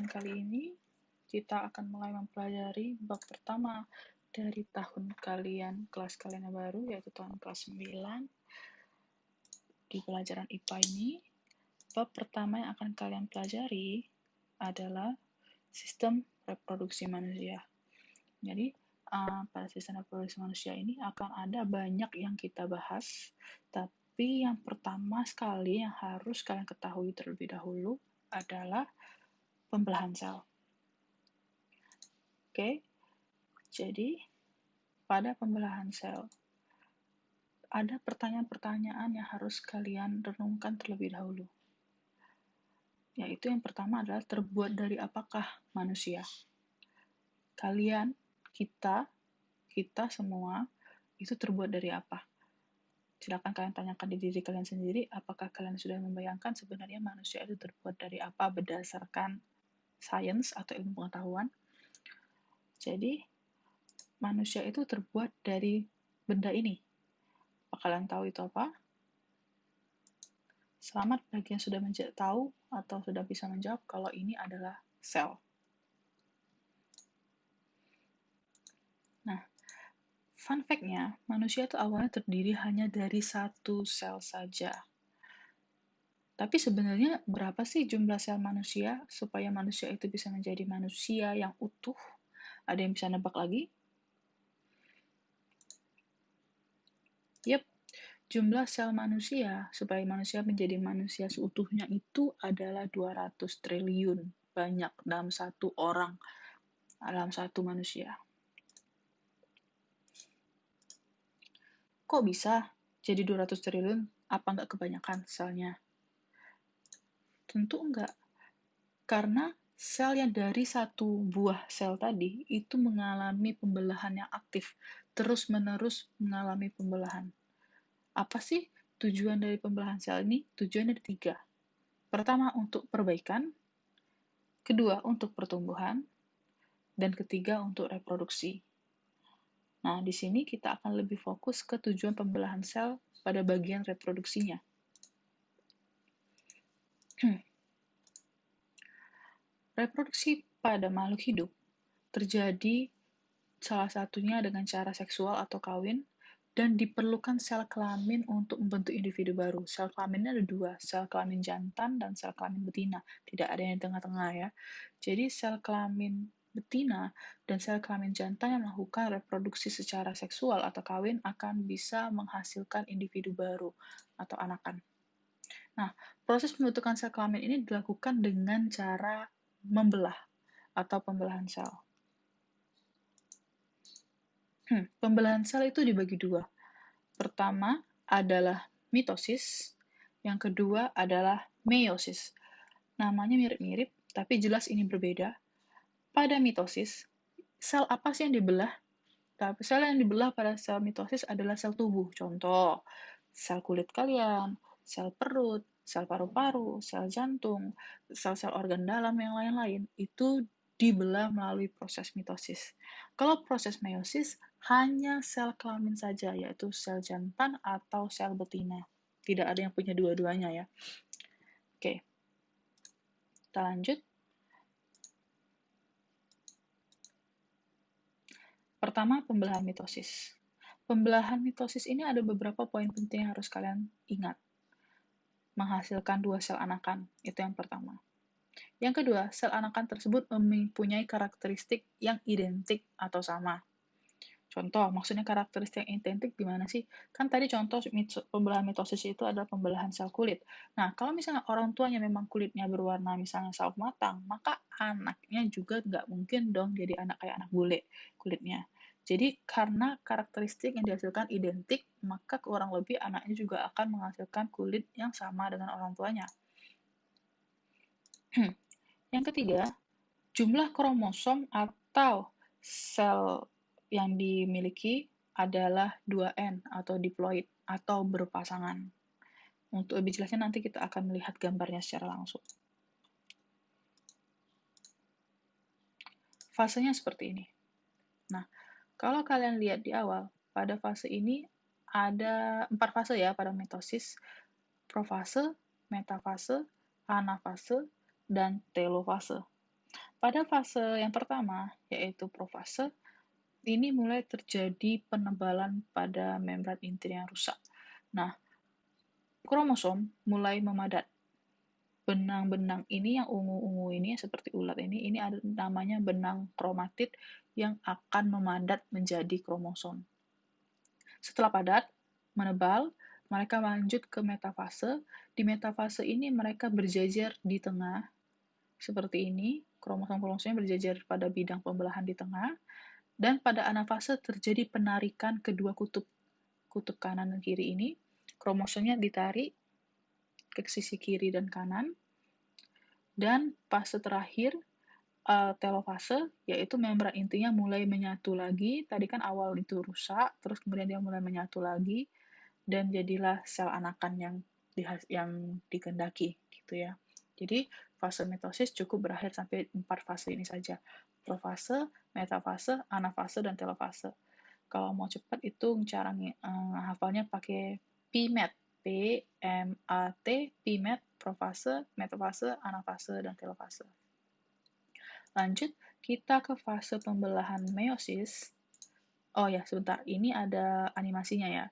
Kali ini kita akan mulai mempelajari bab pertama dari tahun kelas kalian yang baru, yaitu tahun kelas 9 di pelajaran IPA ini. Bab pertama yang akan kalian pelajari adalah sistem reproduksi manusia. Jadi, pada sistem reproduksi manusia ini akan ada banyak yang kita bahas, tapi yang pertama sekali yang harus kalian ketahui terlebih dahulu adalah pembelahan sel. Oke, jadi pada pembelahan sel ada pertanyaan-pertanyaan yang harus kalian renungkan terlebih dahulu. Yaitu yang pertama adalah terbuat dari apakah manusia? Kalian, kita semua itu terbuat dari apa? Silakan kalian tanyakan di diri kalian sendiri, apakah kalian sudah membayangkan sebenarnya manusia itu terbuat dari apa berdasarkan sains atau ilmu pengetahuan? Jadi, manusia itu terbuat dari benda ini. Apa kalian tahu itu apa? Selamat bagi yang sudah tahu atau sudah bisa menjawab kalau ini adalah sel. Nah, fun fact-nya, manusia itu awalnya terdiri hanya dari satu sel saja. Tapi sebenarnya berapa sih jumlah sel manusia supaya manusia itu bisa menjadi manusia yang utuh? Ada yang bisa nebak lagi? Yep, jumlah sel manusia supaya manusia menjadi manusia seutuhnya itu adalah 200 triliun. Banyak dalam satu orang, dalam satu manusia. Kok bisa jadi 200 triliun? Apa nggak kebanyakan selnya? Tentu enggak. Karena sel yang dari satu buah sel tadi itu mengalami pembelahan yang aktif, terus-menerus mengalami pembelahan. Apa sih tujuan dari pembelahan sel ini? Tujuan ada 3. Pertama, untuk perbaikan. Kedua, untuk pertumbuhan. Dan ketiga, untuk reproduksi. Nah, di sini kita akan lebih fokus ke tujuan pembelahan sel pada bagian reproduksinya. Reproduksi pada makhluk hidup terjadi salah satunya dengan cara seksual atau kawin, dan diperlukan sel kelamin untuk membentuk individu baru. Sel kelaminnya ada 2, sel kelamin jantan dan sel kelamin betina. Tidak ada yang di tengah-tengah ya. Jadi sel kelamin betina dan sel kelamin jantan yang melakukan reproduksi secara seksual atau kawin akan bisa menghasilkan individu baru atau anakan. Nah, proses pembentukan sel kelamin ini dilakukan dengan cara membelah atau pembelahan sel. Pembelahan sel itu dibagi 2. Pertama adalah mitosis, yang kedua adalah meiosis. Namanya mirip-mirip, tapi jelas ini berbeda. Pada mitosis, sel apa sih yang dibelah? Sel yang dibelah pada sel mitosis adalah sel tubuh. Contoh, sel kulit kalian, sel perut, sel paru-paru, sel jantung, sel-sel organ dalam yang lain-lain. Itu dibelah melalui proses mitosis. Kalau proses meiosis, hanya sel kelamin saja, yaitu sel jantan atau sel betina. Tidak ada yang punya dua-duanya ya. Oke, kita lanjut. Pertama, pembelahan mitosis. Pembelahan mitosis ini ada beberapa poin penting yang harus kalian ingat. Menghasilkan 2 sel anakan, itu yang pertama. Yang kedua, sel anakan tersebut mempunyai karakteristik yang identik atau sama. Contoh, maksudnya karakteristik yang identik gimana sih? Kan tadi contoh pembelahan mitosis itu adalah pembelahan sel kulit. Nah, kalau misalnya orang tuanya memang kulitnya berwarna misalnya sawo matang, maka anaknya juga nggak mungkin dong jadi anak kayak anak bule kulitnya. Jadi, karena karakteristik yang dihasilkan identik, maka kurang lebih anaknya juga akan menghasilkan kulit yang sama dengan orang tuanya. Yang ketiga, jumlah kromosom atau sel yang dimiliki adalah 2N atau diploid atau berpasangan. Untuk lebih jelasnya nanti kita akan melihat gambarnya secara langsung. Fasenya seperti ini. Nah, kalau kalian lihat di awal, pada fase ini ada 4 fase ya pada mitosis: profase, metafase, anafase, dan telofase. Pada fase yang pertama, yaitu profase, ini mulai terjadi penebalan pada membran inti yang rusak. Nah, kromosom mulai memadat. Benang-benang ini yang ungu-ungu ini, seperti ulat ini ada namanya benang kromatid yang akan memadat menjadi kromosom. Setelah padat, menebal, mereka lanjut ke metafase. Di metafase ini mereka berjejer di tengah, seperti ini, kromosom-kromosomnya berjejer pada bidang pembelahan di tengah, dan pada anafase terjadi penarikan kedua kutub kanan dan kiri ini, kromosomnya ditarik ke sisi kiri dan kanan, dan fase terakhir, telofase, yaitu membran intinya mulai menyatu lagi. Tadi kan awal itu rusak, terus kemudian dia mulai menyatu lagi, dan jadilah sel anakan yang dikehendaki, gitu ya. Jadi, fase mitosis cukup berakhir sampai 4 fase ini saja. Profase, metafase, anafase, dan telofase. Kalau mau cepat itu cara hafalnya pakai PMAT. P-M-A-T, PMAT, profase, metafase, anafase, dan telofase. Lanjut, kita ke fase pembelahan meiosis. Oh ya, sebentar. Ini ada animasinya ya.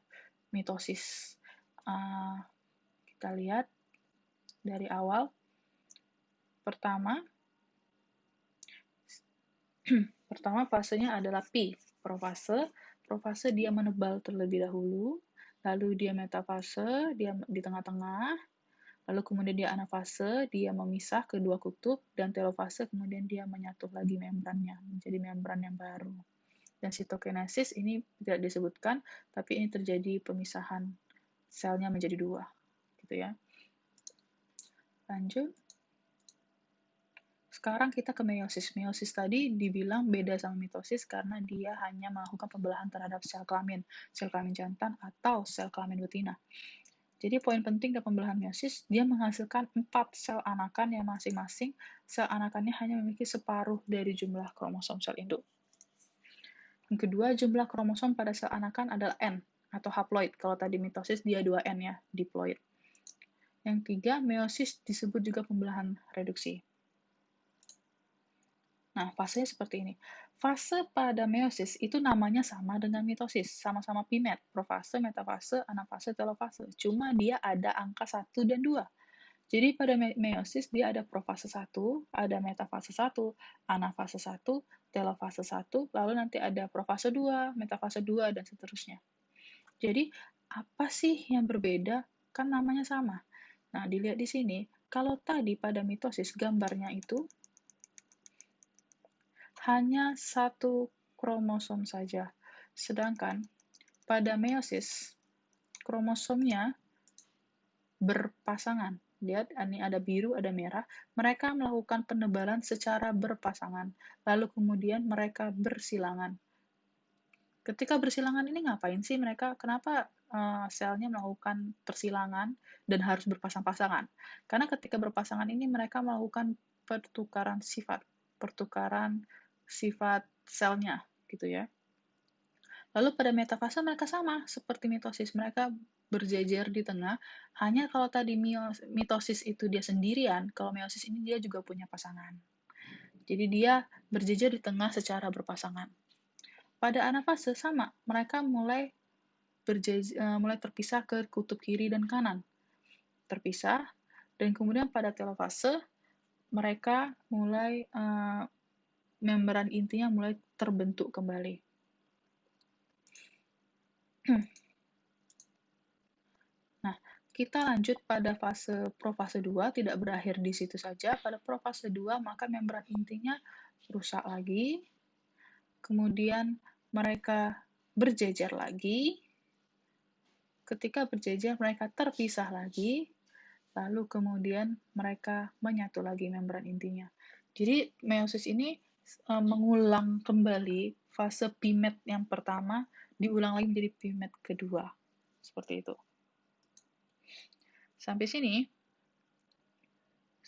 Mitosis. Kita lihat dari awal. Pertama fasenya adalah P, profase. Profase dia menebal terlebih dahulu, lalu dia metafase, dia di tengah-tengah, lalu kemudian dia anafase, dia memisah kedua kutub, dan telofase kemudian dia menyatu lagi membrannya, menjadi membran yang baru. Dan sitokinesis ini tidak disebutkan, tapi ini terjadi pemisahan selnya menjadi dua, gitu ya. Lanjut. Sekarang kita ke meiosis. Meiosis tadi dibilang beda sama mitosis karena dia hanya melakukan pembelahan terhadap sel kelamin jantan atau sel kelamin betina. Jadi poin penting dari pembelahan meiosis, dia menghasilkan 4 sel anakan yang masing-masing sel anakannya hanya memiliki separuh dari jumlah kromosom sel induk. Yang kedua, jumlah kromosom pada sel anakan adalah N atau haploid. Kalau tadi mitosis dia 2N ya, diploid. Yang tiga, meiosis disebut juga pembelahan reduksi. Nah, fasenya seperti ini. Fase pada meiosis itu namanya sama dengan mitosis, sama-sama PMAT, profase, metafase, anafase, telofase. Cuma dia ada angka 1 dan 2. Jadi pada meiosis dia ada profase 1, ada metafase 1, anafase 1, telofase 1, lalu nanti ada profase 2, metafase 2, dan seterusnya. Jadi, apa sih yang berbeda? Kan namanya sama. Nah, dilihat di sini, kalau tadi pada mitosis gambarnya itu hanya satu kromosom saja. Sedangkan pada meiosis, kromosomnya berpasangan. Lihat, ini ada biru, ada merah. Mereka melakukan penebalan secara berpasangan. Lalu kemudian mereka bersilangan. Ketika bersilangan ini ngapain sih mereka? Kenapa selnya melakukan persilangan dan harus berpasang-pasangan? Karena ketika berpasangan ini mereka melakukan pertukaran sifat selnya, gitu ya. Lalu pada metafase mereka sama, seperti mitosis, mereka berjejer di tengah, hanya kalau tadi mitosis itu dia sendirian, kalau meiosis ini dia juga punya pasangan. Jadi dia berjejer di tengah secara berpasangan. Pada anafase sama, mereka mulai terpisah ke kutub kiri dan kanan. Terpisah, dan kemudian pada telofase, mereka mulai membran intinya mulai terbentuk kembali. Nah, kita lanjut pada fase profase 2, tidak berakhir di situ saja. Pada profase 2, maka membran intinya rusak lagi, kemudian mereka berjejer lagi, ketika berjejer mereka terpisah lagi, lalu kemudian mereka menyatu lagi membran intinya. Jadi meiosis ini mengulang kembali fase PMAT yang pertama, diulang lagi menjadi PMAT kedua. Seperti itu. Sampai sini,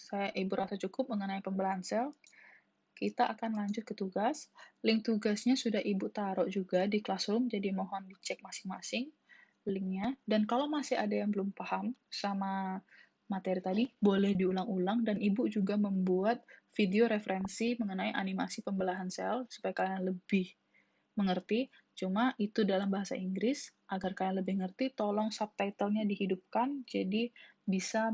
Ibu rasa cukup mengenai pembelahan sel. Kita akan lanjut ke tugas. Link tugasnya sudah Ibu taruh juga di Classroom, jadi mohon dicek masing-masing linknya. Dan kalau masih ada yang belum paham sama materi tadi, boleh diulang-ulang, dan Ibu juga membuat video referensi mengenai animasi pembelahan sel supaya kalian lebih mengerti. Cuma itu dalam bahasa Inggris. Agar kalian lebih ngerti, tolong subtitlenya dihidupkan, jadi bisa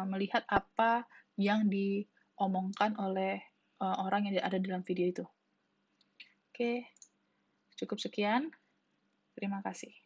melihat apa yang diomongkan oleh orang yang ada dalam video itu. Oke, cukup sekian. Terima kasih.